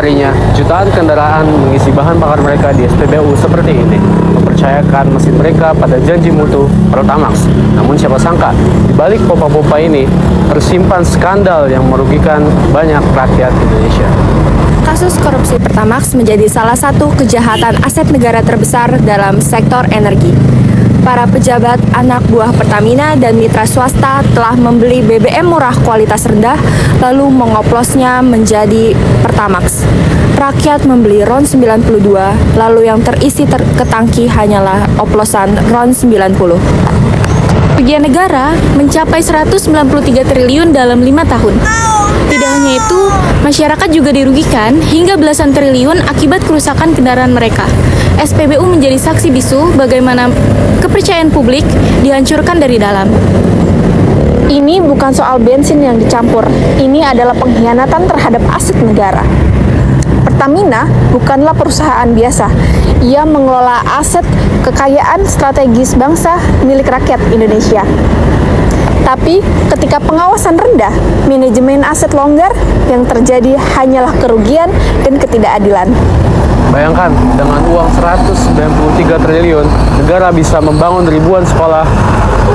harinya, jutaan kendaraan mengisi bahan bakar mereka di SPBU seperti ini, mempercayakan mesin mereka pada janji mutu Pertamax. Namun siapa sangka, di balik pompa-pompa ini tersimpan skandal yang merugikan banyak rakyat Indonesia. Kasus korupsi Pertamax menjadi salah satu kejahatan aset negara terbesar dalam sektor energi. Para pejabat anak buah Pertamina dan mitra swasta telah membeli BBM murah kualitas rendah lalu mengoplosnya menjadi Pertamax. Rakyat membeli RON 92 lalu yang terisi ke tangki hanyalah oplosan RON 90. Kerugian negara mencapai 193 triliun dalam 5 tahun. Tidak hanya itu, masyarakat juga dirugikan hingga belasan triliun akibat kerusakan kendaraan mereka. SPBU menjadi saksi bisu bagaimana kepercayaan publik dihancurkan dari dalam. Ini bukan soal bensin yang dicampur, ini adalah pengkhianatan terhadap aset negara. Pertamina bukanlah perusahaan biasa. Ia mengelola aset kekayaan strategis bangsa milik rakyat Indonesia. Tapi ketika pengawasan rendah, manajemen aset longgar, yang terjadi hanyalah kerugian dan ketidakadilan. Bayangkan, dengan uang 193 triliun, negara bisa membangun ribuan sekolah,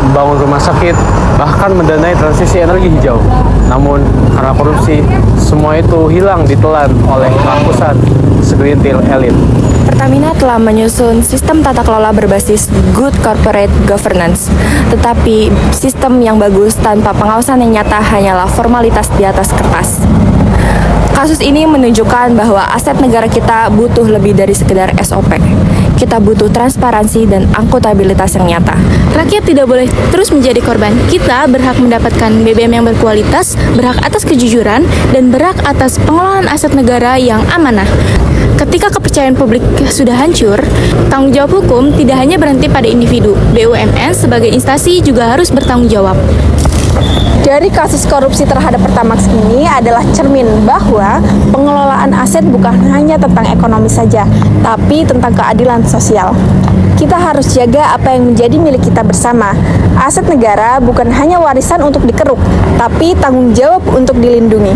membangun rumah sakit, bahkan mendanai transisi energi hijau. Namun, karena korupsi, semua itu hilang ditelan oleh ratusan segelintir elit. Pertamina telah menyusun sistem tata kelola berbasis good corporate governance. Tetapi sistem yang bagus tanpa pengawasan yang nyata hanyalah formalitas di atas kertas. Kasus ini menunjukkan bahwa aset negara kita butuh lebih dari sekedar SOP. Kita butuh transparansi dan akuntabilitas yang nyata. Rakyat tidak boleh terus menjadi korban. Kita berhak mendapatkan BBM yang berkualitas, berhak atas kejujuran, dan berhak atas pengelolaan aset negara yang amanah. Ketika kepercayaan publik sudah hancur, tanggung jawab hukum tidak hanya berhenti pada individu. BUMN sebagai instansi juga harus bertanggung jawab. Dari kasus korupsi terhadap Pertamax ini adalah cermin bahwa pengelolaan aset bukan hanya tentang ekonomi saja, tapi tentang keadilan sosial. Kita harus jaga apa yang menjadi milik kita bersama. Aset negara bukan hanya warisan untuk dikeruk, tapi tanggung jawab untuk dilindungi.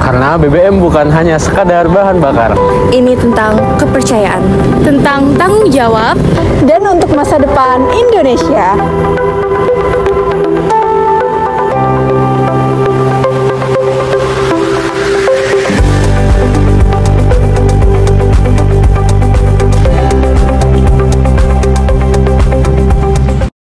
Karena BBM bukan hanya sekadar bahan bakar. Ini tentang kepercayaan, Tentang tanggung jawab, dan untuk masa depan Indonesia.